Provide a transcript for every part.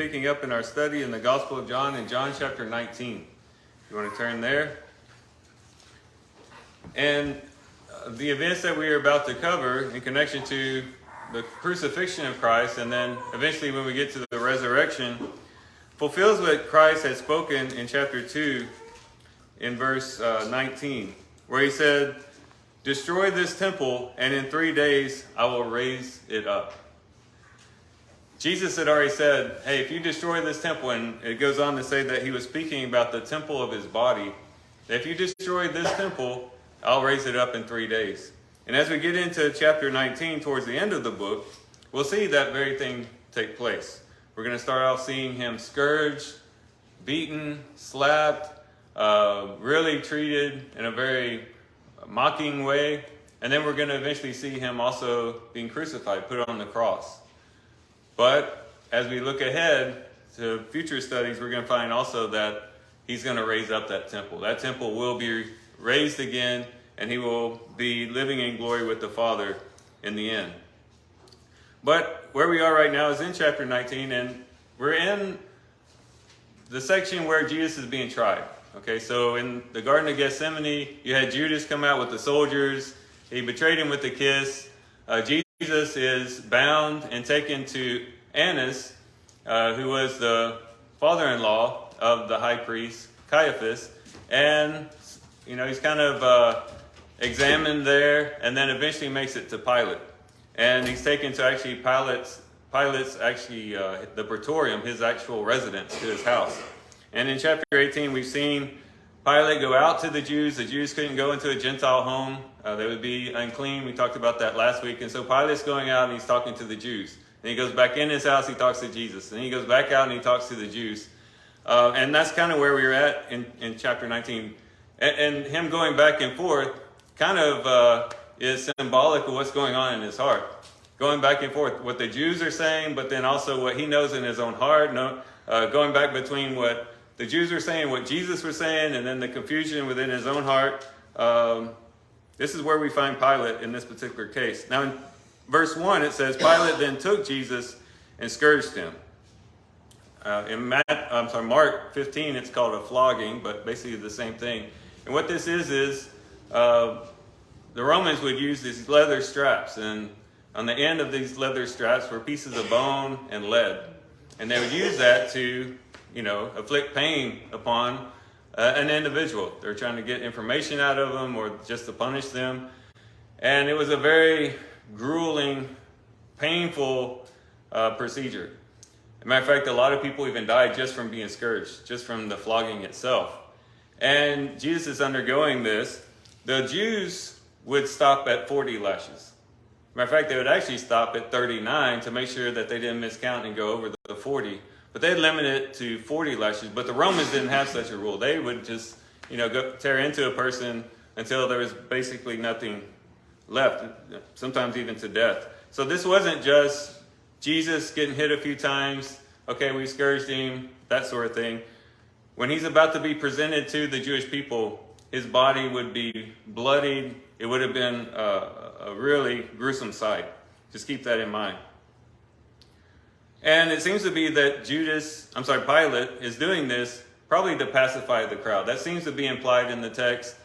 Picking up in our study in the Gospel of John in John chapter 19. You want to turn there? And the events that we are about to cover in connection to the crucifixion of Christ, and then eventually when we get to the resurrection, fulfills what Christ had spoken in chapter 2 in verse 19, where he said, "Destroy this temple, and in 3 days I will raise it up." Jesus had already said, hey, if you destroy this temple, and it goes on to say that he was speaking about the temple of his body, that if you destroy this temple, I'll raise it up in 3 days. And as we get into chapter 19, towards the end of the book, we'll see that very thing take place. We're going to start off seeing him scourged, beaten, slapped, really treated in a very mocking way. And then we're going to eventually see him also being crucified, put on the cross. But as we look ahead to future studies, we're going to find also that he's going to raise up that temple. That temple will be raised again, and he will be living in glory with the Father in the end. But where we are right now is in chapter 19, and we're in the section where Jesus is being tried. Okay, so in the Garden of Gethsemane, you had Judas come out with the soldiers. He betrayed him with a kiss. Jesus is bound and taken to Annas, who was the father-in-law of the high priest, Caiaphas. And, he's kind of examined there, and then eventually makes it to Pilate. And he's taken to actually Pilate's the praetorium, his actual residence, to his house. And in chapter 18, we've seen Pilate go out to the Jews. The Jews couldn't go into a Gentile home. They would be unclean. We talked about that last week. And so Pilate's going out and he's talking to the Jews. And he goes back in his house, he talks to Jesus. And he goes back out and he talks to the Jews. And that's kind of where we were at in chapter 19. And him going back and forth kind of is symbolic of what's going on in his heart. Going back and forth, what the Jews are saying, but then also what he knows in his own heart. Going back between what the Jews were saying, what Jesus was saying, and then the confusion within his own heart. This is where we find Pilate in this particular case. Now in verse 1 it says, Pilate then took Jesus and scourged him. In Mark 15 it's called a flogging, but basically the same thing. And what this is the Romans would use these leather straps, and on the end of these leather straps were pieces of bone and lead. And they would use that to afflict pain upon an individual. They're trying to get information out of them or just to punish them. And it was a very grueling, painful procedure. As a matter of fact, a lot of people even died just from being scourged, just from the flogging itself. And Jesus is undergoing this. The Jews would stop at 40 lashes. Matter of fact, they would actually stop at 39 to make sure that they didn't miscount and go over the 40. But they'd limit it to 40 lashes. But the Romans didn't have such a rule. They would just, go tear into a person until there was basically nothing left, sometimes even to death. So this wasn't just Jesus getting hit a few times, okay, we scourged him, that sort of thing. When he's about to be presented to the Jewish people, his body would be bloodied. It would have been a really gruesome sight. Just keep that in mind. And it seems to be that Pilate is doing this probably to pacify the crowd. That seems to be implied in the text.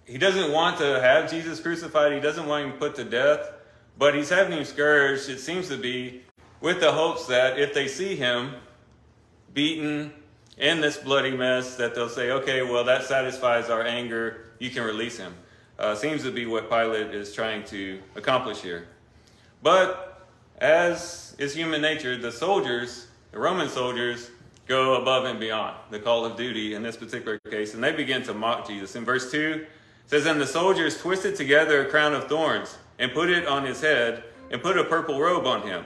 He doesn't want to have Jesus crucified. He doesn't want him put to death. But he's having him scourged, it seems to be, with the hopes that if they see him beaten in this bloody mess, that they'll say, okay, well, that satisfies our anger. You can release him. Seems to be what Pilate is trying to accomplish here. But as is human nature, the Roman soldiers, go above and beyond the call of duty in this particular case, and they begin to mock Jesus. In verse 2, it says, "And the soldiers twisted together a crown of thorns and put it on his head and put a purple robe on him.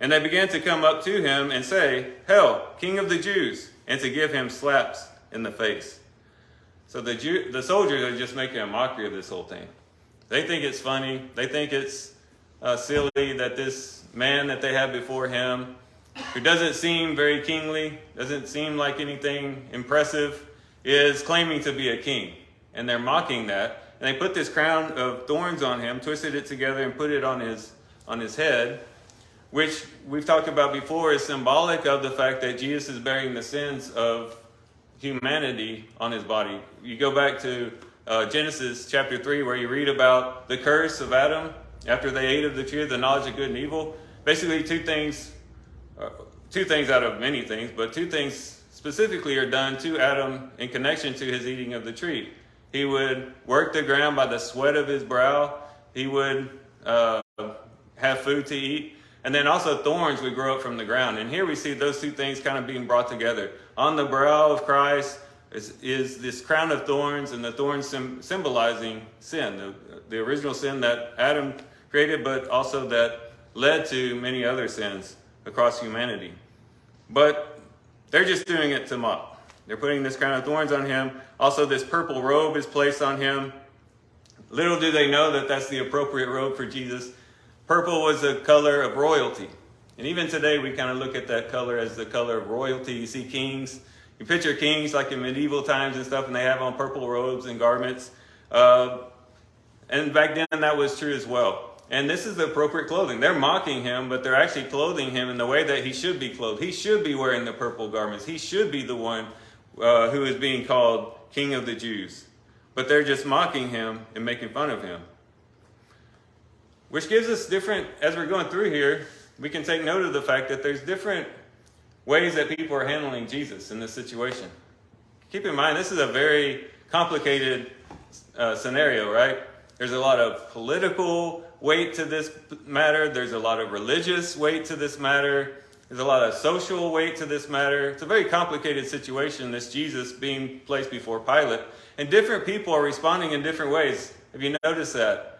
And they began to come up to him and say, 'Hail, King of the Jews,' and to give him slaps in the face." So the soldiers are just making a mockery of this whole thing. They think it's funny. They think it's silly that this man that they have before him, who doesn't seem very kingly, doesn't seem like anything impressive, is claiming to be a king. And they're mocking that. And they put this crown of thorns on him, twisted it together and put it on his head. which we've talked about before is symbolic of the fact that Jesus is bearing the sins of humanity on his body. You go back to Genesis chapter 3, where you read about the curse of Adam after they ate of the tree of the knowledge of good and evil. Basically, two things out of many things, but two things specifically are done to Adam in connection to his eating of the tree. He would work the ground by the sweat of his brow. He would have food to eat. And then also thorns would grow up from the ground. And here we see those two things kind of being brought together. On the brow of Christ is this crown of thorns, and the thorns symbolizing sin, the original sin that Adam created, but also that led to many other sins across humanity. But they're just doing it to mock. They're putting this crown of thorns on him. Also, this purple robe is placed on him. Little do they know that that's the appropriate robe for Jesus. Purple was the color of royalty. And even today, we kind of look at that color as the color of royalty. You see kings. You picture kings like in medieval times and stuff, and they have on purple robes and garments. And back then, that was true as well. And this is the appropriate clothing. They're mocking him, but they're actually clothing him in the way that he should be clothed. He should be wearing the purple garments. He should be the one who is being called King of the Jews. But they're just mocking him and making fun of him. Which gives us different, as we're going through here, we can take note of the fact that there's different ways that people are handling Jesus in this situation. Keep in mind, this is a very complicated scenario, right? There's a lot of political weight to this matter. There's a lot of religious weight to this matter. There's a lot of social weight to this matter. It's a very complicated situation, this Jesus being placed before Pilate. And different people are responding in different ways. Have you noticed that?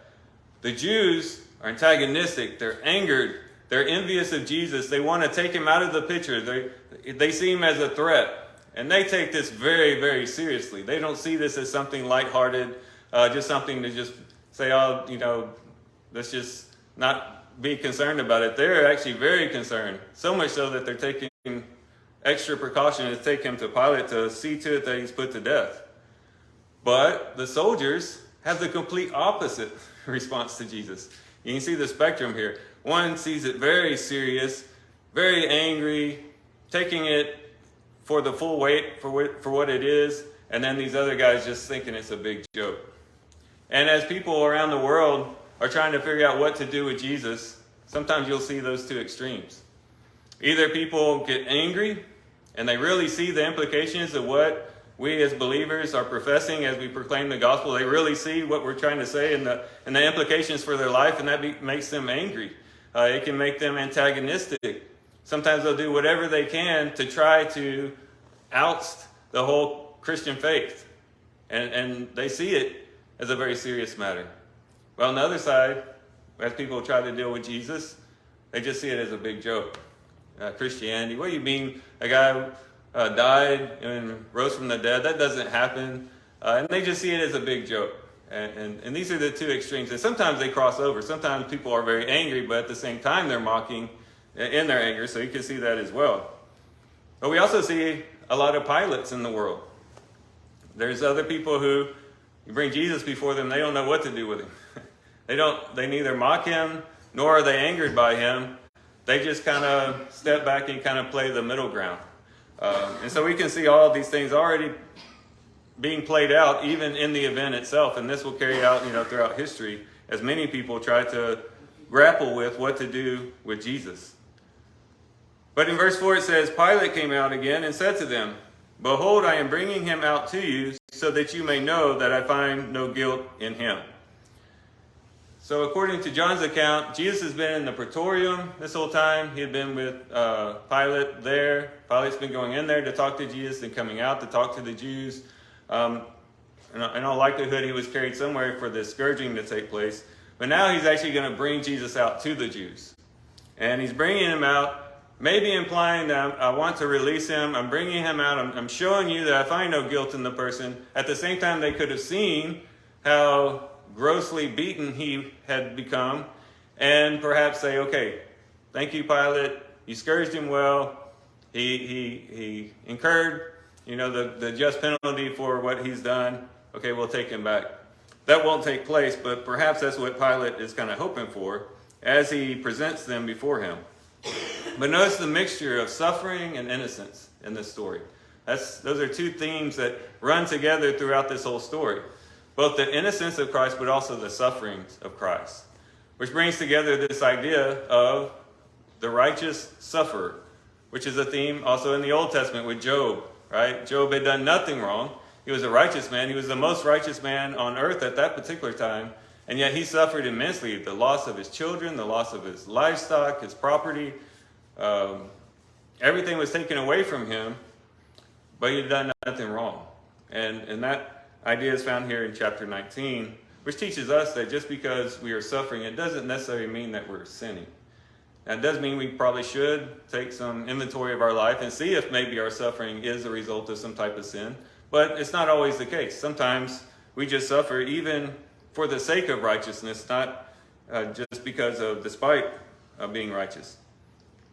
The Jews are antagonistic. They're angered. They're envious of Jesus. They want to take him out of the picture. They see him as a threat. And they take this very, very seriously. They don't see this as something lighthearted, just something to just say, oh, let's just not be concerned about it. They're actually very concerned. So much so that they're taking extra precaution to take him to Pilate to see to it that he's put to death. But the soldiers have the complete opposite response to Jesus. You can see the spectrum here. One sees it very serious, very angry, taking it for the full weight for what it is, and then these other guys just thinking it's a big joke. And as people around the world are trying to figure out what to do with Jesus, sometimes you'll see those two extremes. Either people get angry and they really see the implications of what we as believers are professing as we proclaim the gospel. They really see what we're trying to say and the implications for their life, and that makes them angry. It can make them antagonistic. Sometimes they'll do whatever they can to try to oust the whole Christian faith. And they see it as a very serious matter. Well, on the other side, as people try to deal with Jesus, they just see it as a big joke. Christianity, what do you mean a guy died and rose from the dead? That doesn't happen. And they just see it as a big joke. And these are the two extremes. And sometimes they cross over. Sometimes people are very angry, but at the same time they're mocking in their anger. So you can see that as well. But we also see a lot of Pilates in the world. There's other people who, you bring Jesus before them, they don't know what to do with him. They neither mock him, nor are they angered by him. They just kind of step back and kind of play the middle ground. And so we can see all of these things already being played out, even in the event itself. And this will carry out, throughout history, as many people try to grapple with what to do with Jesus. But in verse 4 it says, Pilate came out again and said to them, Behold, I am bringing him out to you, so that you may know that I find no guilt in him. So according to John's account, Jesus has been in the praetorium this whole time. He had been with Pilate there. Pilate's been going in there to talk to Jesus and coming out to talk to the Jews. In all likelihood, he was carried somewhere for this scourging to take place. But now he's actually going to bring Jesus out to the Jews. And he's bringing him out, maybe implying that I want to release him. I'm bringing him out. I'm showing you that I find no guilt in the person. At the same time, they could have seen how grossly beaten he had become, and perhaps say, okay, thank you, Pilate. You scourged him well. He incurred, the just penalty for what he's done. Okay, we'll take him back. That won't take place, but perhaps that's what Pilate is kind of hoping for as he presents them before him. But notice the mixture of suffering and innocence in this story. Those are two themes that run together throughout this whole story. Both the innocence of Christ, but also the sufferings of Christ. Which brings together this idea of the righteous sufferer, which is a theme also in the Old Testament with Job, right? Job had done nothing wrong. He was a righteous man. He was the most righteous man on earth at that particular time. And yet he suffered immensely. The loss of his children, the loss of his livestock, his property. Everything was taken away from him, but he had done nothing wrong. And that idea is found here in chapter 19, which teaches us that just because we are suffering, it doesn't necessarily mean that we're sinning. That does mean we probably should take some inventory of our life and see if maybe our suffering is a result of some type of sin. But it's not always the case. Sometimes we just suffer even for the sake of righteousness, not just because of despite of being righteous.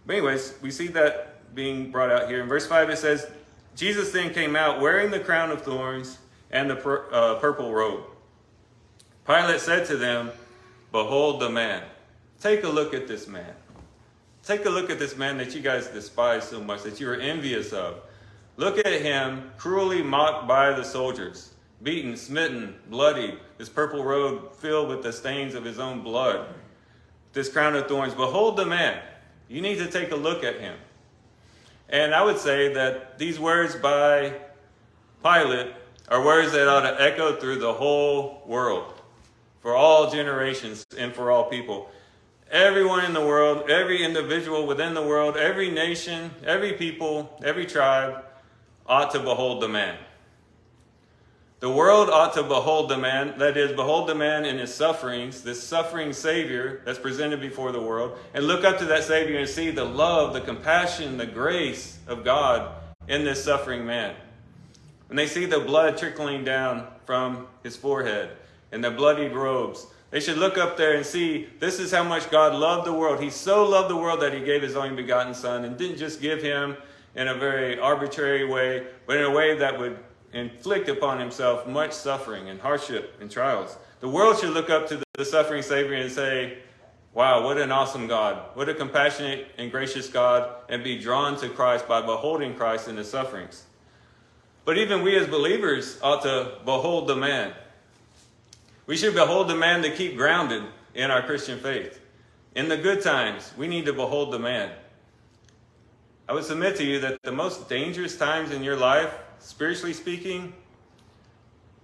But anyways, we see that being brought out here. In verse 5 it says, Jesus then came out wearing the crown of thorns and the purple robe. Pilate said to them, "Behold the man." Take a look at this man. Take a look at this man that you guys despise so much, that you are envious of. Look at him, cruelly mocked by the soldiers, beaten, smitten, bloodied, his purple robe filled with the stains of his own blood, this crown of thorns. Behold the man. You need to take a look at him. And I would say that these words by Pilate are words that ought to echo through the whole world, for all generations and for all people. Everyone in the world, every individual within the world, every nation, every people, every tribe ought to behold the man. The world ought to behold the man, that is, behold the man in his sufferings, this suffering Savior that's presented before the world, and look up to that Savior and see the love, the compassion, the grace of God in this suffering man. When they see the blood trickling down from his forehead and the bloodied robes, they should look up there and see this is how much God loved the world. He so loved the world that he gave his only begotten Son, and didn't just give him in a very arbitrary way, but in a way that would inflict upon himself much suffering and hardship and trials. The world should look up to the suffering Savior and say, wow, what an awesome God. What a compassionate and gracious God, and be drawn to Christ by beholding Christ in his sufferings. But even we as believers ought to behold the man. We should behold the man to keep grounded in our Christian faith. In the good times, we need to behold the man. I would submit to you that the most dangerous times in your life, spiritually speaking,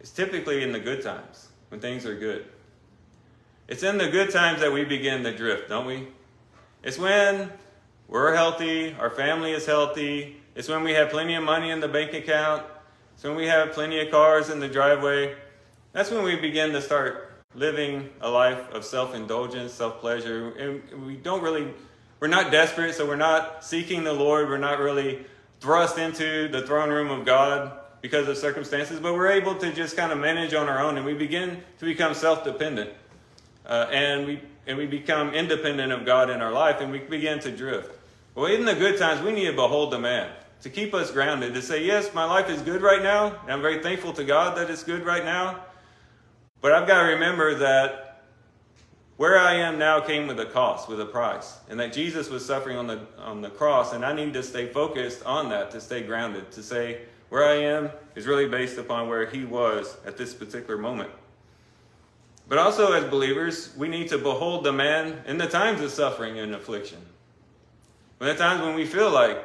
is typically in the good times, when things are good. It's in the good times that we begin to drift, don't we? It's when we're healthy, our family is healthy, it's when we have plenty of money in the bank account, it's when we have plenty of cars in the driveway. That's when we begin to start living a life of self-indulgence, self-pleasure, and we're not desperate, so we're not seeking the Lord, we're not really thrust into the throne room of God because of circumstances, but we're able to just kind of manage on our own, and we begin to become self-dependent, and we become independent of God in our life, and we begin to drift. Well, in the good times, we need to behold the man, to keep us grounded, to say, yes, my life is good right now, and I'm very thankful to God that it's good right now, but I've got to remember that where I am now came with a cost, with a price, and that Jesus was suffering on the cross, and I need to stay focused on that, to stay grounded, to say where I am is really based upon where he was at this particular moment. But also as believers, we need to behold the man in the times of suffering and affliction. In the times when we feel like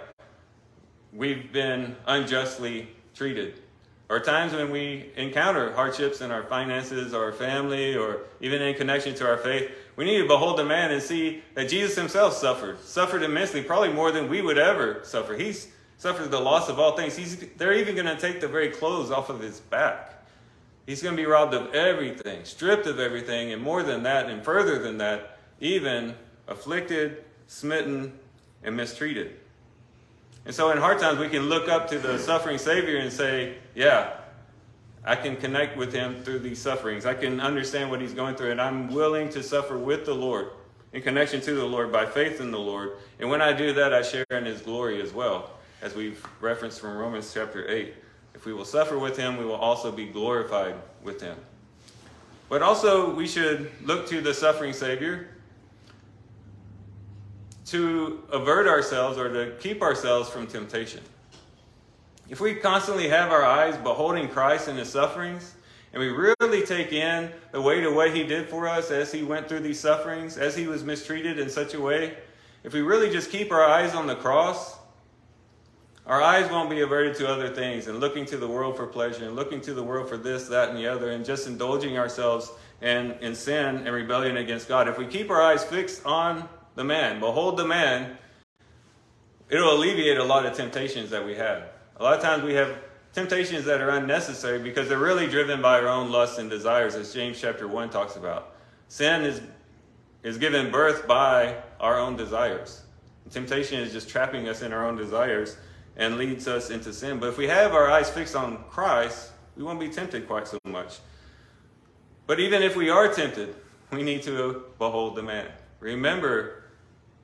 we've been unjustly treated, or times when we encounter hardships in our finances or our family, or even in connection to our faith, we need to behold the man and see that Jesus himself suffered immensely, probably more than we would ever suffer. He's suffered the loss of all things. They're even going to take the very clothes off of his back. He's going to be robbed of everything, stripped of everything, and more than that, and further than that, even afflicted, smitten, and mistreated. And so in hard times, we can look up to the suffering Savior and say, yeah, I can connect with him through these sufferings. I can understand what he's going through, and I'm willing to suffer with the Lord, in connection to the Lord, by faith in the Lord. And when I do that, I share in his glory as well, as we've referenced from Romans chapter 8. If we will suffer with him, we will also be glorified with him. But also, we should look to the suffering Savior to avert ourselves or to keep ourselves from temptation. If we constantly have our eyes beholding Christ and his sufferings, and we really take in the weight of what he did for us as he went through these sufferings, as he was mistreated in such a way, if we really just keep our eyes on the cross, our eyes won't be averted to other things and looking to the world for pleasure and looking to the world for this, that, and the other, and just indulging ourselves in sin and rebellion against God. If we keep our eyes fixed on the man, behold the man, it'll alleviate a lot of temptations that we have. A lot of times we have temptations that are unnecessary because they're really driven by our own lusts and desires, as James chapter 1 talks about. Sin is given birth by our own desires. And temptation is just trapping us in our own desires and leads us into sin. But if we have our eyes fixed on Christ, we won't be tempted quite so much. But even if we are tempted, we need to behold the man. Remember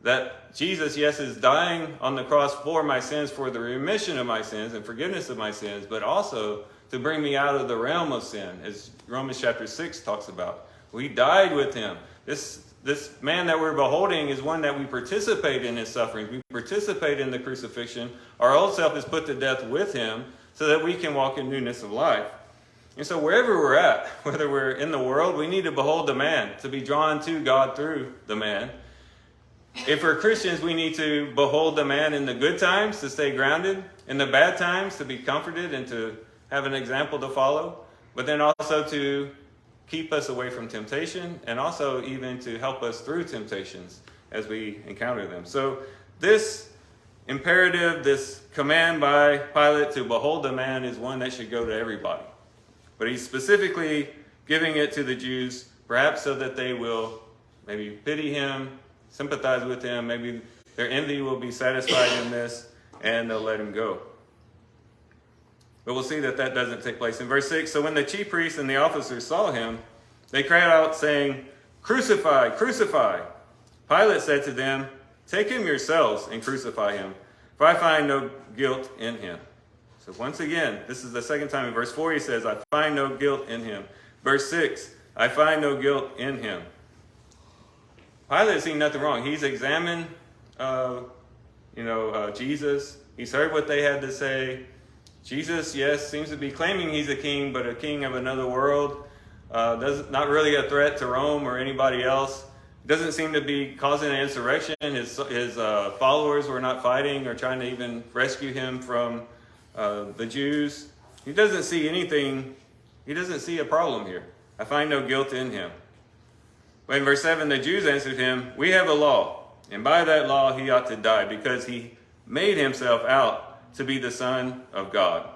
that Jesus, yes, is dying on the cross for my sins, for the remission of my sins and forgiveness of my sins, but also to bring me out of the realm of sin, as Romans chapter 6 talks about. We died with him. This man that we're beholding is one that we participate in his sufferings. We participate in the crucifixion. Our old self is put to death with him so that we can walk in newness of life. And so wherever we're at, whether we're in the world, we need to behold the man, to be drawn to God through the man. If we're Christians, we need to behold the man in the good times, to stay grounded, in the bad times, to be comforted and to have an example to follow, but then also to keep us away from temptation and also even to help us through temptations as we encounter them. So this imperative, this command by Pilate to behold the man is one that should go to everybody. But he's specifically giving it to the Jews, perhaps so that they will maybe pity him, sympathize with him, maybe their envy will be satisfied in this, and they'll let him go. But we'll see that that doesn't take place. In verse 6, so when the chief priests and the officers saw him, they cried out, saying, "Crucify, crucify." Pilate said to them, "Take him yourselves and crucify him, for I find no guilt in him." So once again, this is the second time. In verse 4, he says, "I find no guilt in him." Verse 6, "I find no guilt in him." Pilate has seen nothing wrong. He's examined, Jesus. He's heard what they had to say. Jesus, yes, seems to be claiming he's a king, but a king of another world. Not really a threat to Rome or anybody else. Doesn't seem to be causing an insurrection. His followers were not fighting or trying to even rescue him from the Jews. He doesn't see anything. He doesn't see a problem here. I find no guilt in him. But in verse 7, the Jews answered him, "We have a law, and by that law he ought to die, because he made himself out to be the Son of God."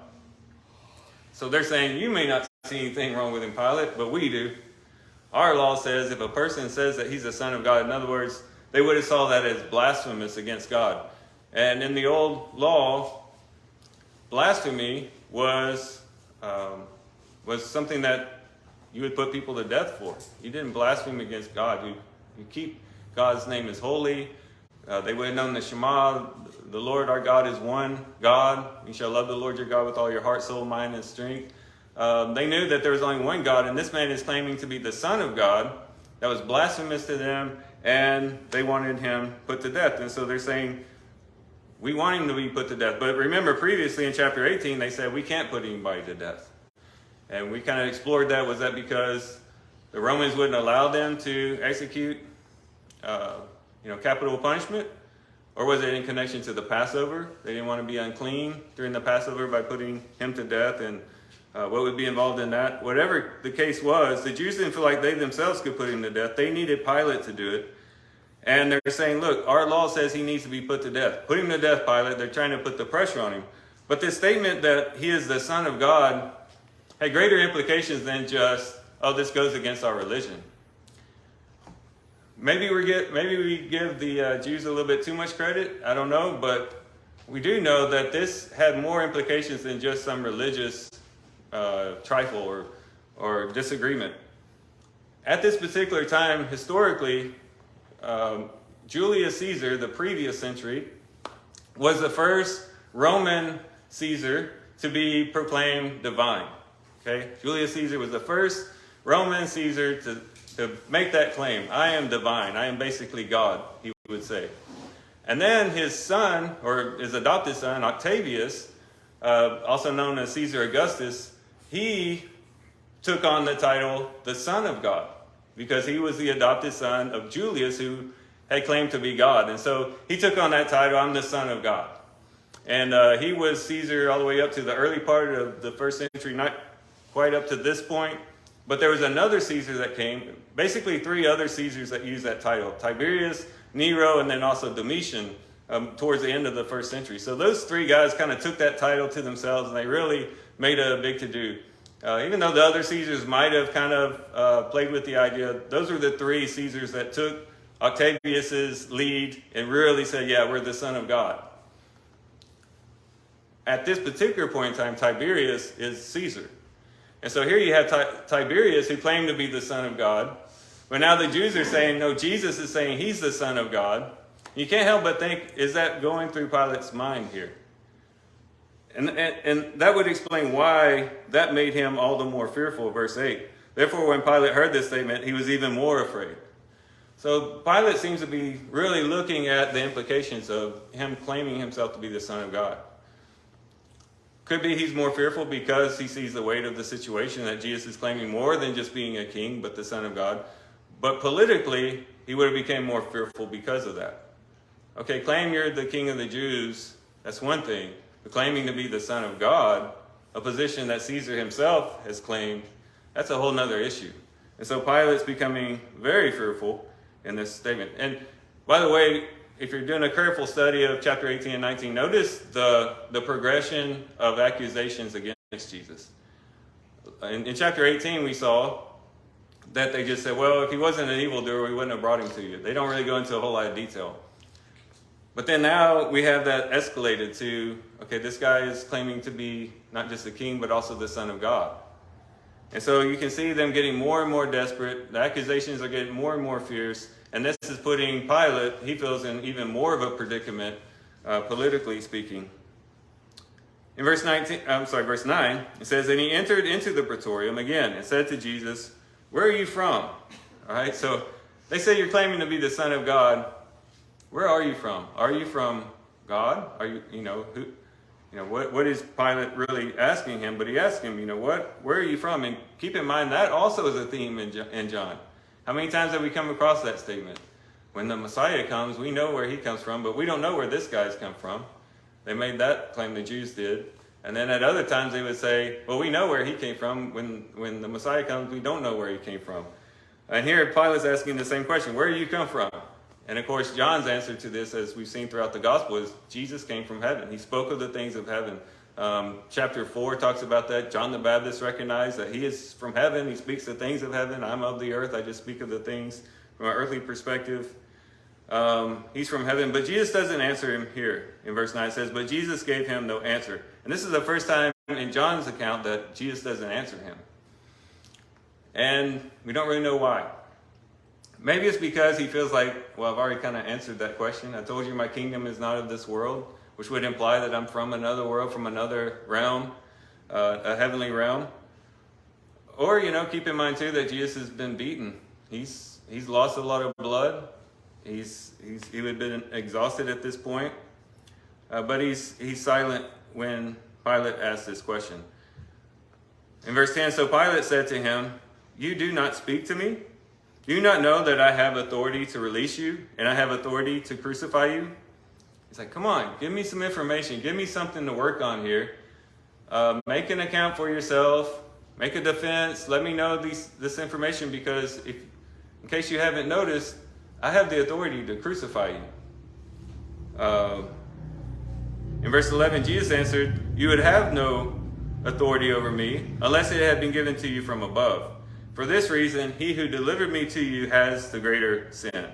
So they're saying, you may not see anything wrong with him, Pilate, but we do. Our law says if a person says that he's the Son of God, in other words, they would have saw that as blasphemous against God. And in the old law, blasphemy was something that you would put people to death for. You didn't blaspheme against God. You keep God's name as holy. They would have known the Shema, the Lord our God is one God. You shall love the Lord your God with all your heart, soul, mind, and strength. They knew that there was only one God, and this man is claiming to be the Son of God. That was blasphemous to them, and they wanted him put to death. And so they're saying, we want him to be put to death. But remember, previously in chapter 18, they said we can't put anybody to death. And we kind of explored that. Was that because the Romans wouldn't allow them to execute capital punishment? Or was it in connection to the Passover? They didn't want to be unclean during the Passover by putting him to death, and what would be involved in that? Whatever the case was, the Jews didn't feel like they themselves could put him to death. They needed Pilate to do it. And they're saying, look, our law says he needs to be put to death. Put him to death, Pilate. They're trying to put the pressure on him. But this statement that he is the Son of God had greater implications than just, oh, this goes against our religion. Maybe we give the Jews a little bit too much credit. I don't know, but we do know that this had more implications than just some religious trifle or disagreement. At this particular time, historically, Julius Caesar, the previous century, was the first Roman Caesar to be proclaimed divine. Okay, Julius Caesar was the first Roman Caesar to make that claim. I am divine. I am basically God, he would say. And then his son, or his adopted son, Octavius, also known as Caesar Augustus, he took on the title the Son of God, because he was the adopted son of Julius, who had claimed to be God. And so he took on that title, I'm the Son of God. And he was Caesar all the way up to the early part of the first century, not quite up to this point. But there was another Caesar that came, basically 3 other Caesars that used that title: Tiberius, Nero, and then also Domitian, towards the end of the first century. So those 3 guys kind of took that title to themselves, and they really made a big to-do. Even though the other Caesars might have kind of played with the idea, those were the 3 Caesars that took Octavius's lead and really said, yeah, we're the Son of God. At this particular point in time, Tiberius is Caesar. And so here you have Tiberius, who claimed to be the Son of God. But now the Jews are saying, no, Jesus is saying he's the Son of God. You can't help but think, is that going through Pilate's mind here? And that would explain why that made him all the more fearful. Verse 8. Therefore, when Pilate heard this statement, he was even more afraid. So Pilate seems to be really looking at the implications of him claiming himself to be the Son of God. Could be he's more fearful because he sees the weight of the situation, that Jesus is claiming more than just being a king, but the Son of God. But politically, he would have become more fearful because of that. Okay, claim you're the king of the Jews, that's one thing. But claiming to be the Son of God, a position that Caesar himself has claimed, that's a whole nother issue. And so Pilate's becoming very fearful in this statement. And by the way, if you're doing a careful study of chapter 18 and 19, notice the progression of accusations against Jesus. In chapter 18, we saw that they just said, well, if he wasn't an evildoer, we wouldn't have brought him to you. They don't really go into a whole lot of detail. But then now we have that escalated to, okay, this guy is claiming to be not just the king, but also the Son of God. And so you can see them getting more and more desperate. The accusations are getting more and more fierce. And this is putting Pilate, he feels, in even more of a predicament, politically speaking. In verse 9, it says, and he entered into the praetorium again and said to Jesus, where are you from? All right, so they say you're claiming to be the Son of God. Where are you from? Are you from God? Are you, what is Pilate really asking him? But he asked him, where are you from? And keep in mind, that also is a theme in John. How many times have we come across that statement? When the Messiah comes, we know where he comes from, but we don't know where this guy's come from. They made that claim, the Jews did. And then at other times they would say, well, we know where he came from. When the Messiah comes, we don't know where he came from. And here Pilate's asking the same question, where do you come from? And of course, John's answer to this, as we've seen throughout the gospel, is Jesus came from heaven. He spoke of the things of heaven. Chapter 4 talks about that. John the Baptist recognized that he is from heaven. He speaks the things of heaven. I'm of the earth. I just speak of the things from an earthly perspective. He's from heaven. But Jesus doesn't answer him here. In verse 9 it says, but Jesus gave him no answer. And this is the first time in John's account that Jesus doesn't answer him. And we don't really know why. Maybe it's because he feels like, well, I've already kind of answered that question. I told you my kingdom is not of this world, which would imply that I'm from another world, from another realm, a heavenly realm. Or, keep in mind too that Jesus has been beaten. He's lost a lot of blood. He would have been exhausted at this point. But he's silent when Pilate asks this question. In verse 10, so Pilate said to him, you do not speak to me? Do you not know that I have authority to release you and I have authority to crucify you? He's like, come on, give me some information. Give me something to work on here. Make an account for yourself. Make a defense. Let me know this information, because in case you haven't noticed, I have the authority to crucify you. In verse 11, Jesus answered, you would have no authority over me unless it had been given to you from above. For this reason, he who delivered me to you has the greater sin.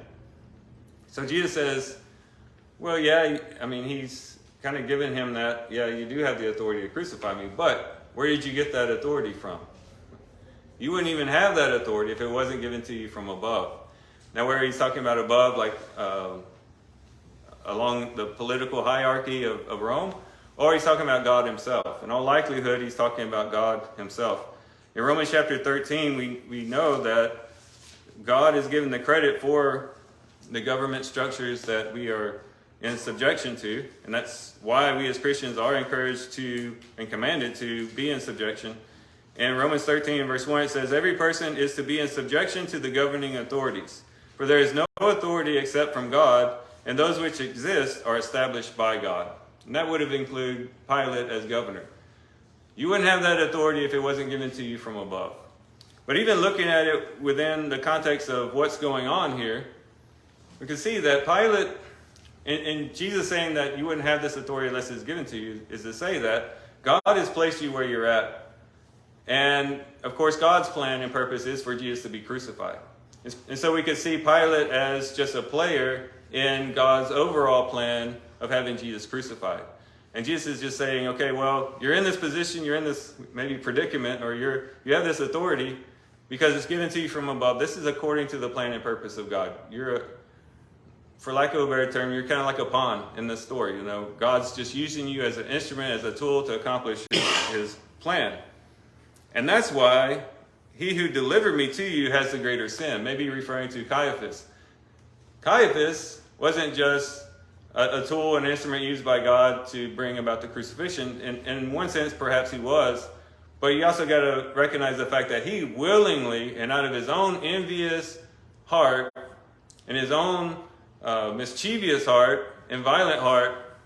So Jesus says, well, yeah, he's kind of giving him that, yeah, you do have the authority to crucify me, but where did you get that authority from? You wouldn't even have that authority if it wasn't given to you from above. Now, where he's talking about above, like along the political hierarchy of Rome, or he's talking about God himself. In all likelihood, he's talking about God himself. In Romans chapter 13, we know that God is given the credit for the government structures that we are, in subjection to, and that's why we as Christians are encouraged to and commanded to be in subjection. In Romans 13 verse 1 it says, every person is to be in subjection to the governing authorities, for there is no authority except from God, and those which exist are established by God. And that would have included Pilate as governor. You wouldn't have that authority if it wasn't given to you from above. But even looking at it within the context of what's going on here, we can see that Pilate, and Jesus saying that you wouldn't have this authority unless it's given to you, is to say that God has placed you where you're at. And, of course, God's plan and purpose is for Jesus to be crucified. And so we could see Pilate as just a player in God's overall plan of having Jesus crucified. And Jesus is just saying, okay, well, you're in this position, you're in this maybe predicament, or you have this authority because it's given to you from above. This is according to the plan and purpose of God. For lack of a better term, you're kind of like a pawn in this story. You know, God's just using you as an instrument, as a tool to accomplish his plan. And that's why he who delivered me to you has the greater sin. Maybe referring to Caiaphas. Caiaphas wasn't just a tool, an instrument used by God to bring about the crucifixion. And in one sense, perhaps he was. But you also got to recognize the fact that he willingly and out of his own envious heart and his own mischievous heart and violent heart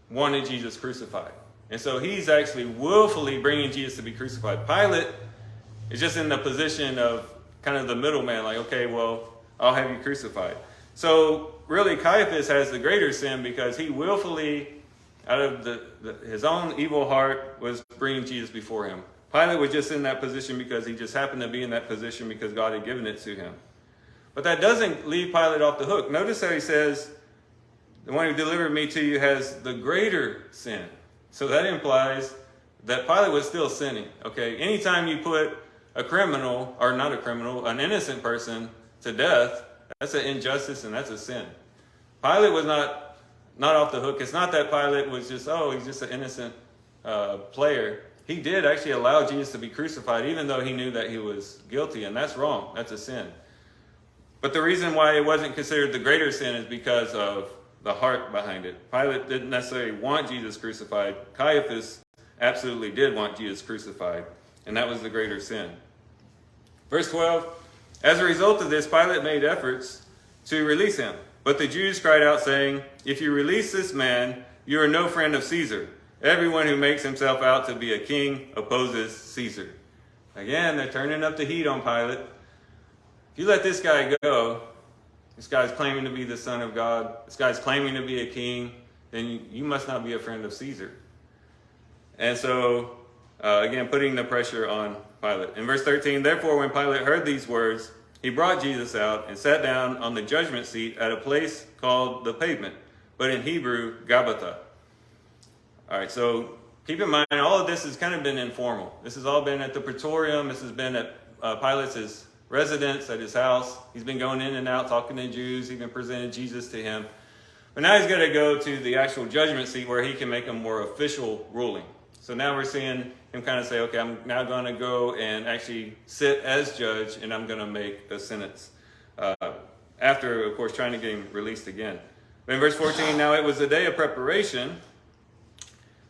wanted Jesus crucified. And so he's actually willfully bringing Jesus to be crucified. Pilate is just in the position of kind of the middleman, like, okay, well, I'll have you crucified. So really, Caiaphas has the greater sin because he willfully, out of his own evil heart, was bringing Jesus before him. Pilate was just in that position because he just happened to be in that position because God had given it to him. But that doesn't leave Pilate off the hook. Notice how he says, the one who delivered me to you has the greater sin. So that implies that Pilate was still sinning. Okay, anytime you put a criminal, or not a criminal, an innocent person to death, that's an injustice and that's a sin. Pilate was not off the hook. It's not that Pilate was just, he's just an innocent player. He did actually allow Jesus to be crucified, even though he knew that he was guilty, and that's wrong. That's a sin. But the reason why it wasn't considered the greater sin is because of the heart behind it. Pilate didn't necessarily want Jesus crucified. Caiaphas absolutely did want Jesus crucified, and that was the greater sin. Verse 12, as a result of this, Pilate made efforts to release him. But the Jews cried out, saying, if you release this man, you are no friend of Caesar. Everyone who makes himself out to be a king opposes Caesar. Again, they're turning up the heat on Pilate. If you let this guy go, this guy's claiming to be the Son of God, this guy's claiming to be a king, then you must not be a friend of Caesar. And so, again, putting the pressure on Pilate. In verse 13, therefore, when Pilate heard these words, he brought Jesus out and sat down on the judgment seat at a place called the Pavement, but in Hebrew, Gabbatha. All right, so keep in mind, all of this has kind of been informal. This has all been at the Praetorium. This has been at Pilate's residence, at his house. He's been going in and out, talking to Jews, even presented Jesus to him. But now he's got to go to the actual judgment seat where he can make a more official ruling. So now we're seeing him kind of say, okay, I'm now going to go and actually sit as judge, and I'm going to make a sentence. After, of course, trying to get him released again. But in verse 14, now it was the day of preparation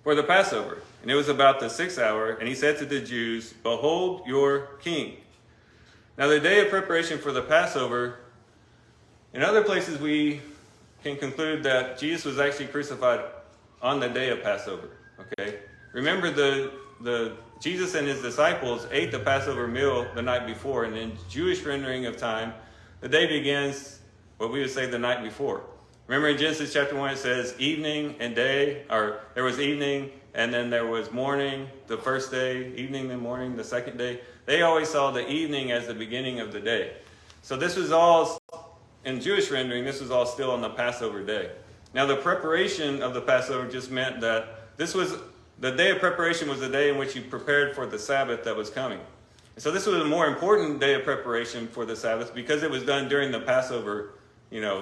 for the Passover, and it was about the 6th hour, and he said to the Jews, behold your king. Now the day of preparation for the Passover, in other places we can conclude that Jesus was actually crucified on the day of Passover. Okay, remember the Jesus and his disciples ate the Passover meal the night before, and in Jewish rendering of time, the day begins what we would say the night before. Remember in Genesis chapter 1 it says evening and day, or there was evening and then there was morning the first day, evening and morning the second day. They always saw the evening as the beginning of the day. So this was all, in Jewish rendering, this was all still on the Passover day. Now the preparation of the Passover just meant that this was, the day of preparation was the day in which you prepared for the Sabbath that was coming. And so this was a more important day of preparation for the Sabbath because it was done during the Passover,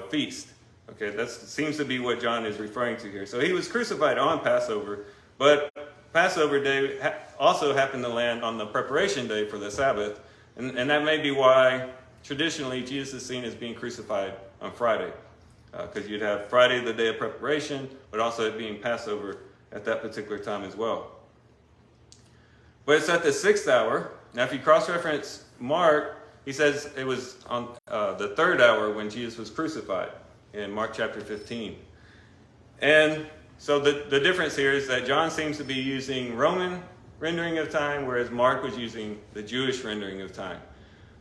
feast. Okay, that seems to be what John is referring to here. So he was crucified on Passover, but Passover day also happened to land on the preparation day for the Sabbath. And that may be why traditionally Jesus is seen as being crucified on Friday. because you'd have Friday, the day of preparation, but also it being Passover at that particular time as well. But it's at the 6th hour. Now, if you cross-reference Mark, he says it was on the 3rd hour when Jesus was crucified in Mark chapter 15. And so the difference here is that John seems to be using Roman rendering of time, whereas Mark was using the Jewish rendering of time.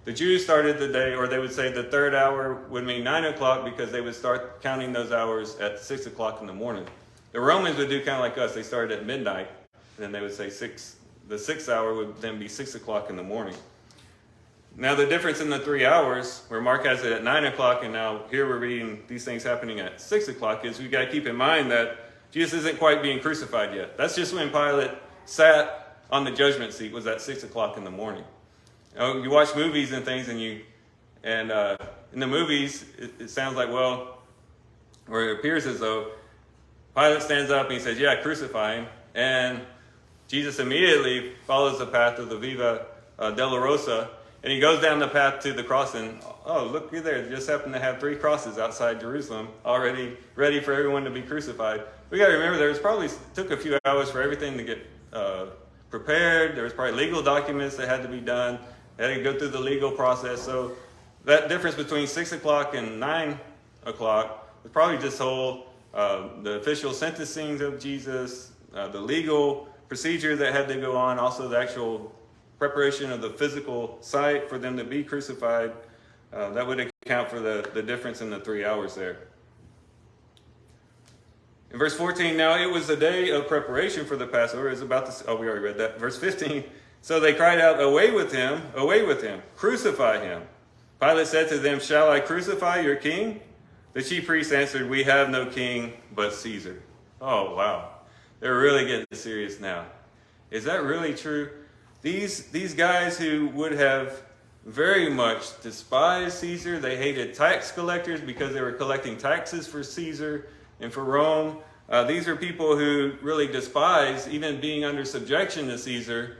The Jews started the day, or they would say the 3rd hour would mean 9 o'clock because they would start counting those hours at 6 o'clock in the morning. The Romans would do kind of like us. They started at midnight, and then they would say the 6th hour would then be 6 o'clock in the morning. Now the difference in the 3 hours, where Mark has it at 9 o'clock, and now here we're reading these things happening at 6 o'clock, is we've got to keep in mind that Jesus isn't quite being crucified yet. That's just when Pilate sat on the judgment seat, was at 6 o'clock in the morning. You watch movies and things, and in the movies, it sounds like, well, or it appears as though Pilate stands up and he says, yeah, crucify him. And Jesus immediately follows the path of the Viva Dolorosa, and he goes down the path to the cross, and oh, look there, they just happen to have 3 crosses outside Jerusalem, already ready for everyone to be crucified. We got to remember there was probably took a few hours for everything to get prepared. There was probably legal documents that had to be done. They had to go through the legal process. So that difference between 6 o'clock and 9 o'clock was probably just the official sentencing of Jesus, the legal procedure that had to go on, also the actual preparation of the physical site for them to be crucified. That would account for the difference in the 3 hours there. In verse 14, now it was the day of preparation for the Passover. It's about to, we already read that. Verse 15, so they cried out, away with him, crucify him. Pilate said to them, shall I crucify your king? The chief priests answered, we have no king but Caesar. Oh, wow. They're really getting serious now. Is that really true? These guys who would have very much despised Caesar, they hated tax collectors because they were collecting taxes for Caesar and for Rome. These are people who really despise even being under subjection to Caesar.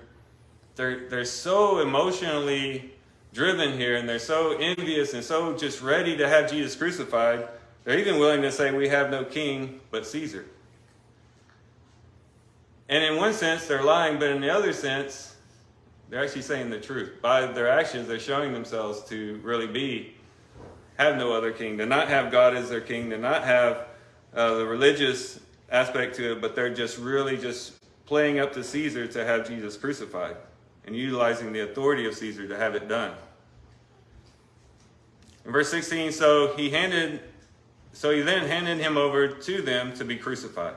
They're so emotionally driven here, and they're so envious and so just ready to have Jesus crucified. They're even willing to say, we have no king but Caesar. And in one sense, they're lying, but in the other sense, they're actually saying the truth. By their actions, they're showing themselves to really have no other king, to not have God as their king, to not have the religious aspect to it, but they're just really just playing up to Caesar to have Jesus crucified and utilizing the authority of Caesar to have it done. In verse 16, so he then handed him over to them to be crucified.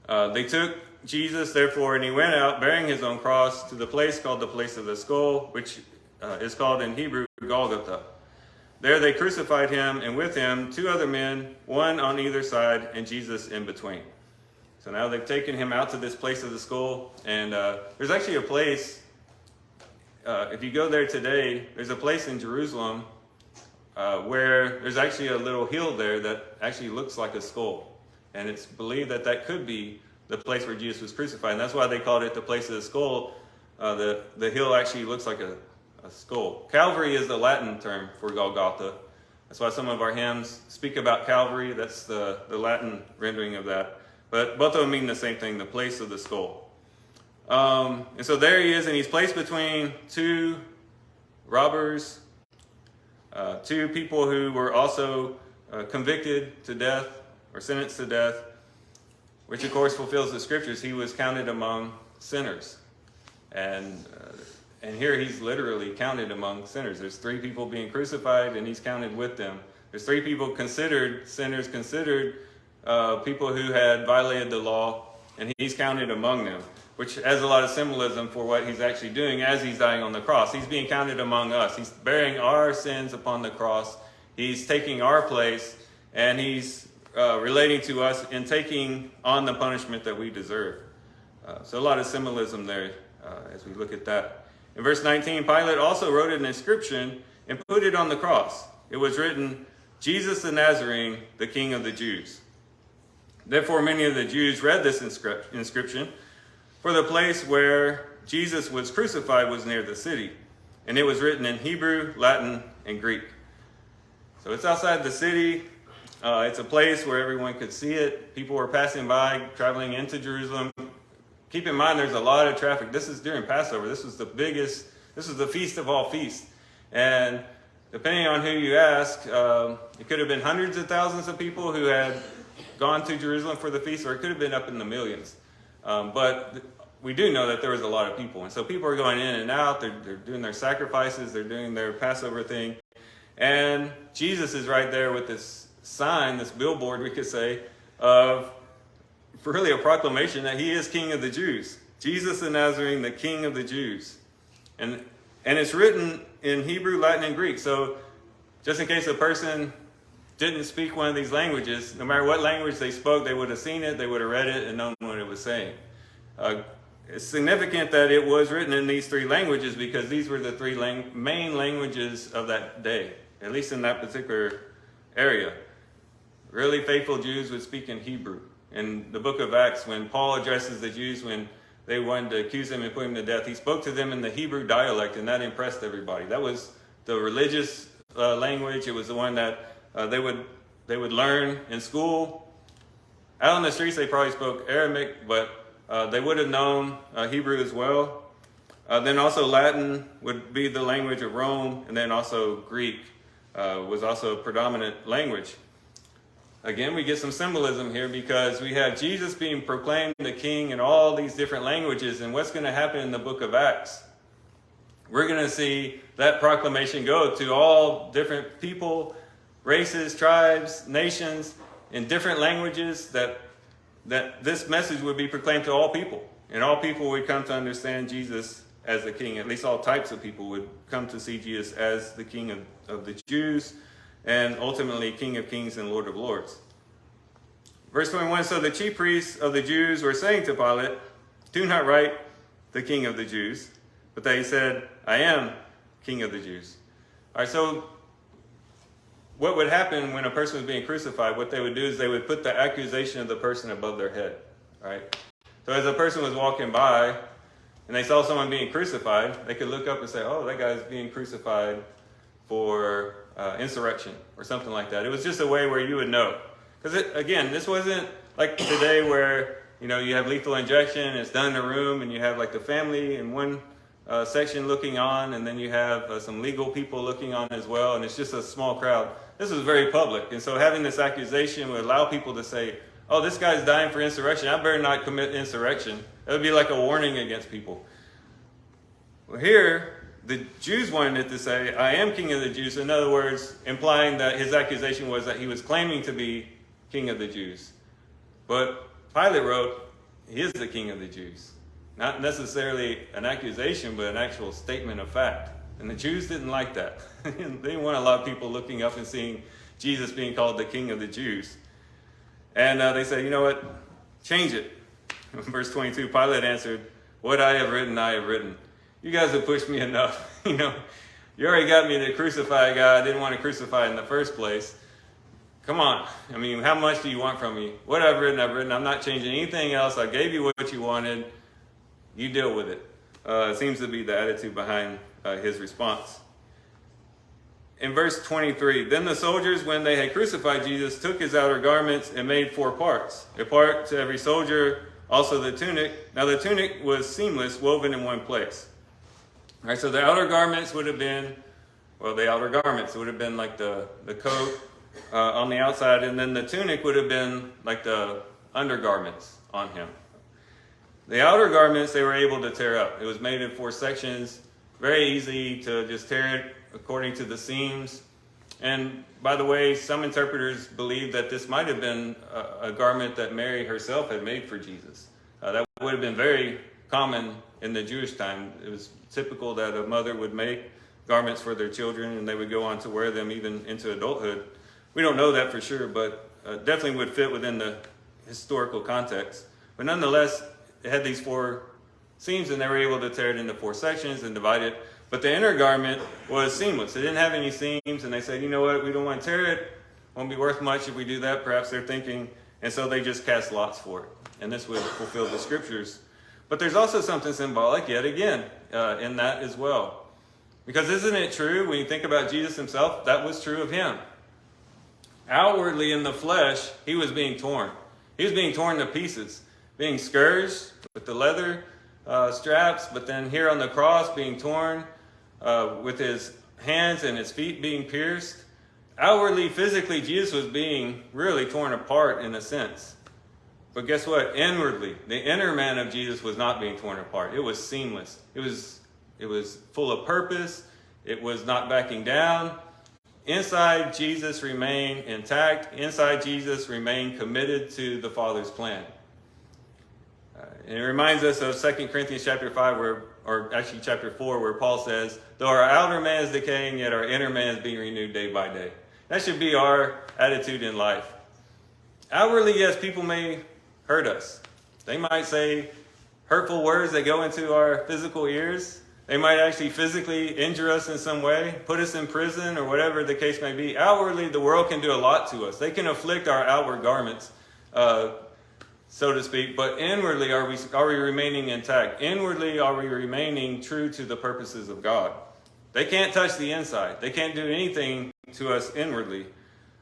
They took Jesus, therefore, and he went out bearing his own cross to the place called the place of the skull, which is called in Hebrew Golgotha. There they crucified him, and with him 2 other men, one on either side, and Jesus in between. So now they've taken him out to this place of the skull, and there's actually a place, if you go there today, there's a place in Jerusalem where there's actually a little hill there that actually looks like a skull. And it's believed that could be the place where Jesus was crucified. And that's why they called it the place of the skull. The hill actually looks like a skull. Calvary is the Latin term for Golgotha. That's why some of our hymns speak about Calvary. That's the Latin rendering of that. But both of them mean the same thing, the place of the skull. And so there he is, and he's placed between 2 robbers, 2 people who were also convicted to death or sentenced to death, which of course fulfills the scriptures. He was counted among sinners. And here he's literally counted among sinners. There's 3 people being crucified, and he's counted with them. There's 3 people considered sinners, considered people who had violated the law, and he's counted among them, which has a lot of symbolism for what he's actually doing as he's dying on the cross. He's being counted among us. He's bearing our sins upon the cross. He's taking our place, and he's relating to us and taking on the punishment that we deserve. So a lot of symbolism there as we look at that. In verse 19, Pilate also wrote an inscription and put it on the cross. It was written, Jesus the Nazarene, the King of the Jews. Therefore, many of the Jews read this inscription, for the place where Jesus was crucified was near the city, and it was written in Hebrew, Latin, and Greek. So it's outside the city. It's a place where everyone could see it. People were passing by, traveling into Jerusalem. Keep in mind, there's a lot of traffic. This is during Passover. This was the feast of all feasts. And depending on who you ask, it could have been hundreds of thousands of people who had gone to Jerusalem for the feast, or it could have been up in the millions. But we do know that there was a lot of people. And so people are going in and out. They're doing their sacrifices. They're doing their Passover thing. And Jesus is right there with this sign, this billboard, we could say, of really a proclamation that he is King of the Jews. Jesus the Nazarene, the King of the Jews. And it's written in Hebrew, Latin, and Greek. So just in case a person didn't speak one of these languages, no matter what language they spoke, they would have seen it, they would have read it, and known what it was saying. It's significant that it was written in these three languages because these were the three main languages of that day, at least in that particular area. Really faithful Jews would speak in Hebrew. In the book of Acts, when Paul addresses the Jews when they wanted to accuse him and put him to death, he spoke to them in the Hebrew dialect, and that impressed everybody. That was the religious language. It was the one that they would learn in school. Out on the streets, they probably spoke Aramaic, but they would have known Hebrew as well. Then also Latin would be the language of Rome, and then also Greek was also a predominant language. Again, we get some symbolism here because we have Jesus being proclaimed the king in all these different languages. And what's going to happen in the book of Acts? We're going to see that proclamation go to all different people, races, tribes, nations, in different languages, that this message would be proclaimed to all people. And all people would come to understand Jesus as the king. At least all types of people would come to see Jesus as the king of the Jews, and ultimately King of Kings and Lord of Lords. Verse 21, so the chief priests of the Jews were saying to Pilate, do not write the King of the Jews, but they said, I am King of the Jews. All right, so what would happen when a person was being crucified, what they would do is they would put the accusation of the person above their head. All right? So as a person was walking by and they saw someone being crucified, they could look up and say, oh, that guy's being crucified for insurrection or something like that. It was just a way where you would know. Because again, this wasn't like today where you have lethal injection, it's done in a room, and you have like the family in one section looking on, and then you have some legal people looking on as well, and it's just a small crowd. This was very public, and so having this accusation would allow people to say, oh, this guy's dying for insurrection, I better not commit insurrection. That would be like a warning against people. Well, here, the Jews wanted it to say, I am King of the Jews. In other words, implying that his accusation was that he was claiming to be King of the Jews. But Pilate wrote, he is the King of the Jews. Not necessarily an accusation, but an actual statement of fact. And the Jews didn't like that. They didn't want a lot of people looking up and seeing Jesus being called the King of the Jews. And they said, you know what? Change it. Verse 22, Pilate answered, what I have written, I have written. You guys have pushed me enough. You already got me to crucify a guy I didn't want to crucify in the first place. Come on. I mean, how much do you want from me? What I've written, I've written. I'm not changing anything else. I gave you what you wanted. You deal with it. It seems to be the attitude behind his response. In verse 23, then the soldiers, when they had crucified Jesus, took his outer garments and made 4 parts. A part to every soldier, also the tunic. Now the tunic was seamless, woven in one place. All right, so the outer garments would have been, like the coat on the outside, and then the tunic would have been like the undergarments on him. The outer garments they were able to tear up. It was made in 4 sections, very easy to just tear it according to the seams. And by the way, some interpreters believe that this might have been a garment that Mary herself had made for Jesus. That would have been very common in the Jewish time. It was typical that a mother would make garments for their children, and they would go on to wear them even into adulthood. We don't know that for sure, but definitely would fit within the historical context. But nonetheless, it had these 4 seams, and they were able to tear it into 4 sections and divide it. But the inner garment was seamless. It didn't have any seams, and they said, you know what, we don't want to tear it. Won't be worth much if we do that, perhaps they're thinking. And so they just cast lots for it. And this would fulfill the scriptures. But there's also something symbolic, yet again, in that as well. Because isn't it true, when you think about Jesus himself, that was true of him. outwardly in the flesh, he was being torn. He was being torn to pieces, being scourged with the leather straps, but then here on the cross being torn with his hands and his feet being pierced. Outwardly, physically, Jesus was being really torn apart in a sense. But guess what? Inwardly, the inner man of Jesus was not being torn apart. It was seamless. It was full of purpose. It was not backing down. Inside, Jesus remained intact. Inside, Jesus remained committed to the Father's plan. And it reminds us of 2 Corinthians chapter 5, or actually chapter 4, where Paul says, though our outer man is decaying, yet our inner man is being renewed day by day. That should be our attitude in life. Outwardly, yes, people may hurt us. They might say hurtful words that go into our physical ears. They might actually physically injure us in some way, put us in prison, or whatever the case may be. Outwardly, the world can do a lot to us. They can afflict our outward garments, so to speak. But inwardly, are we remaining intact? Inwardly, are we remaining true to the purposes of God? They can't touch the inside. They can't do anything to us inwardly.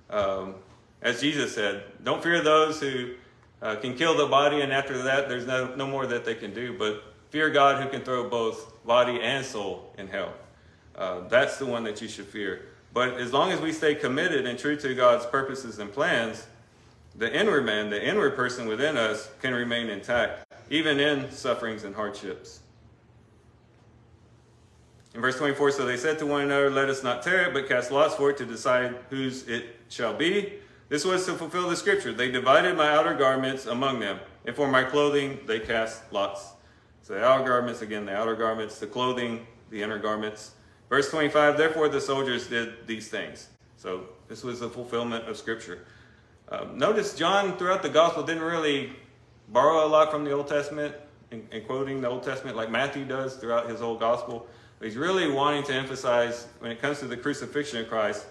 As Jesus said, don't fear those who can kill the body, and after that, there's no more that they can do. But fear God who can throw both body and soul in hell. That's the one that you should fear. But as long as we stay committed and true to God's purposes and plans, the inward man, the inward person within us can remain intact, even in sufferings and hardships. In verse 24, so they said to one another, let us not tear it, but cast lots for it to decide whose it shall be. This was to fulfill the scripture. They divided my outer garments among them, and for my clothing they cast lots. So the outer garments, again, the outer garments, the clothing, the inner garments. Verse 25, therefore the soldiers did these things. So this was the fulfillment of scripture. Notice John throughout the gospel didn't really borrow a lot from the Old Testament and quoting the Old Testament like Matthew does throughout his whole gospel. But he's really wanting to emphasize when it comes to the crucifixion of Christ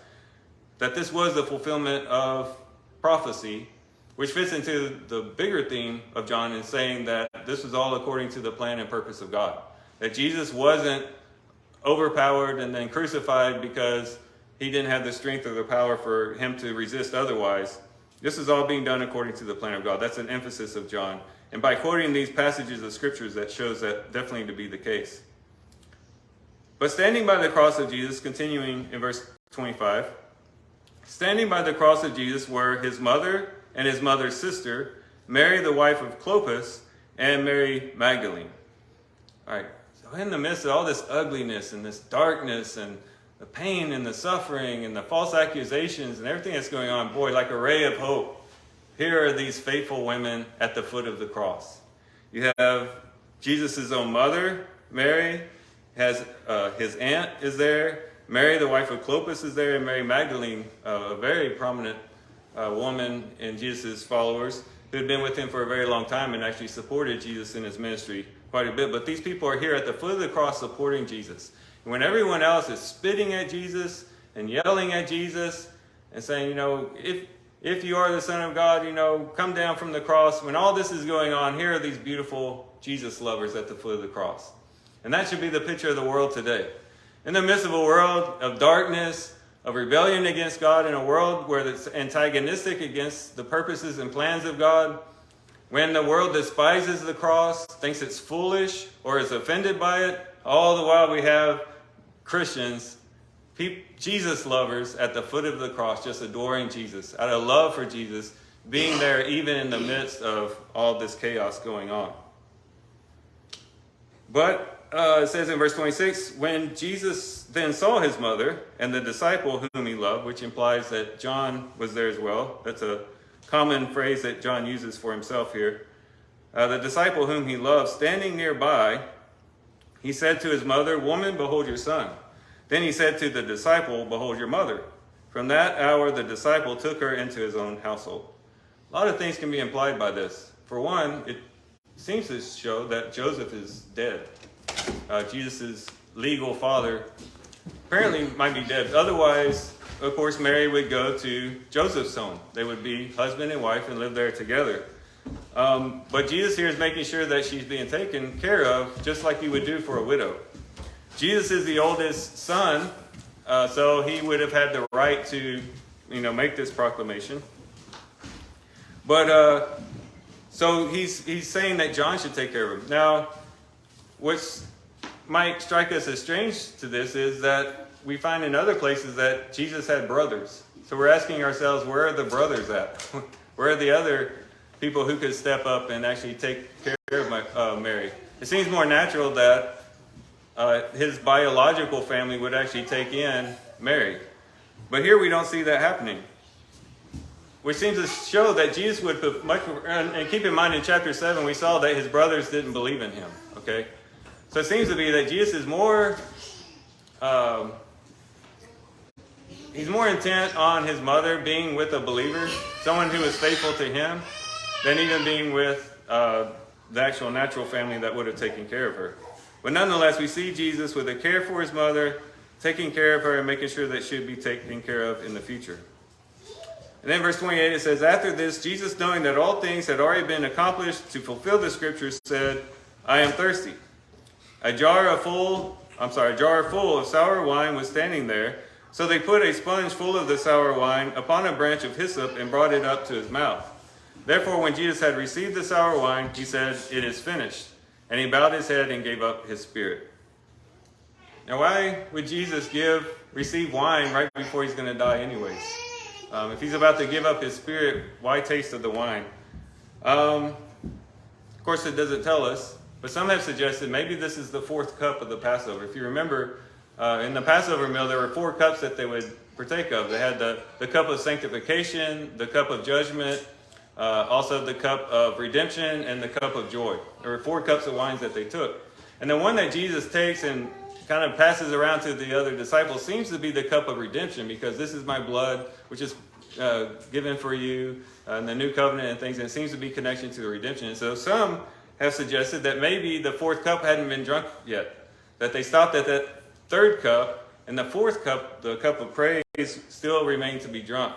that this was the fulfillment of prophecy, which fits into the bigger theme of John in saying that this was all according to the plan and purpose of God. That Jesus wasn't overpowered and then crucified because he didn't have the strength or the power for him to resist otherwise. This is all being done according to the plan of God. That's an emphasis of John. And by quoting these passages of scriptures, that shows that definitely to be the case. But standing by the cross of Jesus, continuing in verse 25, standing by the cross of Jesus were his mother and his mother's sister, Mary, the wife of Clopas, and Mary Magdalene. All right, so in the midst of all this ugliness and this darkness and the pain and the suffering and the false accusations and everything that's going on, boy, like a ray of hope, here are these faithful women at the foot of the cross. You have Jesus' own mother, Mary, has his aunt is there, Mary, the wife of Clopas, is there, and Mary Magdalene, a very prominent woman in Jesus' followers, who had been with him for a very long time and actually supported Jesus in his ministry quite a bit. But these people are here at the foot of the cross supporting Jesus. And when everyone else is spitting at Jesus and yelling at Jesus and saying, you know, if you are the Son of God, you know, come down from the cross. When all this is going on, here are these beautiful Jesus lovers at the foot of the cross. And that should be the picture of the world today. In the midst of a world of darkness, of rebellion against God, in a world where it's antagonistic against the purposes and plans of God, when the world despises the cross, thinks it's foolish, or is offended by it, all the while we have Christians, Jesus lovers at the foot of the cross, just adoring Jesus, out of love for Jesus, being there even in the midst of all this chaos going on. But it says in verse 26, when Jesus then saw his mother and the disciple whom he loved, which implies that John was there as well. That's a common phrase that John uses for himself here. The disciple whom he loved, standing nearby, he said to his mother, woman, behold your son. Then he said to the disciple, behold your mother. From that hour, the disciple took her into his own household. A lot of things can be implied by this. For one, it seems to show that Joseph is dead. Jesus' legal father apparently might be dead. Otherwise, of course, Mary would go to Joseph's home. They would be husband and wife and live there together. But Jesus here is making sure that she's being taken care of, just like you would do for a widow. Jesus is the oldest son, so he would have had the right to, make this proclamation. But so he's saying that John should take care of him. Now, what might strike us as strange to this is that we find in other places that Jesus had brothers. So we're asking ourselves, where are the brothers at? Where are the other people who could step up and actually take care of Mary? It seems more natural that his biological family would actually take in Mary. But here we don't see that happening. Which seems to show that Jesus would put much, and keep in mind in chapter 7, we saw that his brothers didn't believe in him. Okay? So it seems to be that Jesus is more, he's more intent on his mother being with a believer, someone who is faithful to him, than even being with the actual natural family that would have taken care of her. But nonetheless, we see Jesus with a care for his mother, taking care of her and making sure that she would be taken care of in the future. And then verse 28, it says, after this, Jesus, knowing that all things had already been accomplished to fulfill the scriptures, said, I am thirsty. A jar full of sour wine was standing there. So they put a sponge full of the sour wine upon a branch of hyssop and brought it up to his mouth. Therefore, when Jesus had received the sour wine, he said, it is finished. And he bowed his head and gave up his spirit. Now, why would Jesus receive wine right before he's going to die anyways? If he's about to give up his spirit, why taste of the wine? Of course, it doesn't tell us, but some have suggested maybe this is the fourth cup of the Passover. If you remember, in the Passover meal, there were 4 cups that they would partake of. They had the cup of sanctification, the cup of judgment, also the cup of redemption, and the cup of joy. There were 4 cups of wines that they took. And the one that Jesus takes and kind of passes around to the other disciples seems to be the cup of redemption, because this is my blood, which is given for you in the new covenant and things, and it seems to be connection to the redemption. And so some have suggested that maybe the 4th cup hadn't been drunk yet, that they stopped at that 3rd cup, and the 4th cup, the cup of praise, still remained to be drunk.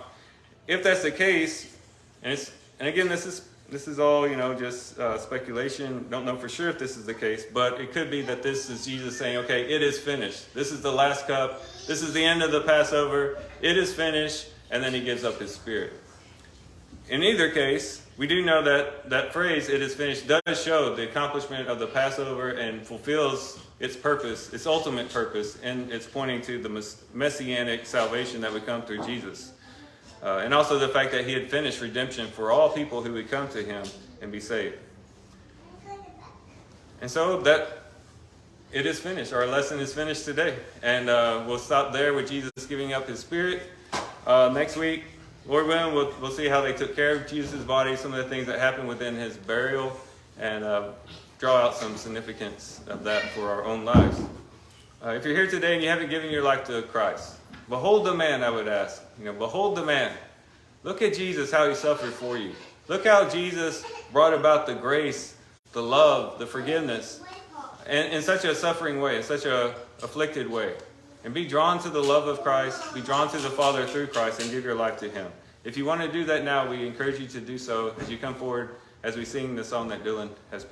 If that's the case, and again, this is all, just speculation. Don't know for sure if this is the case, but it could be that this is Jesus saying, okay, it is finished. This is the last cup. This is the end of the Passover. It is finished. And then he gives up his spirit. In either case, we do know that that phrase, it is finished, does show the accomplishment of the Passover and fulfills its purpose, its ultimate purpose, and it's pointing to the messianic salvation that would come through Jesus. And also the fact that he had finished redemption for all people who would come to him and be saved. And so that it is finished. Our lesson is finished today. And we'll stop there with Jesus giving up his spirit. Next week, Lord willing, we'll see how they took care of Jesus' body, some of the things that happened within his burial, and draw out some significance of that for our own lives. If you're here today and you haven't given your life to Christ, behold the man, I would ask. Behold the man. Look at Jesus, how he suffered for you. Look how Jesus brought about the grace, the love, the forgiveness, in such a suffering way, in such a afflicted way. And be drawn to the love of Christ, be drawn to the Father through Christ, and give your life to him. If you want to do that now, we encourage you to do so as you come forward as we sing the song that Dylan has prepared.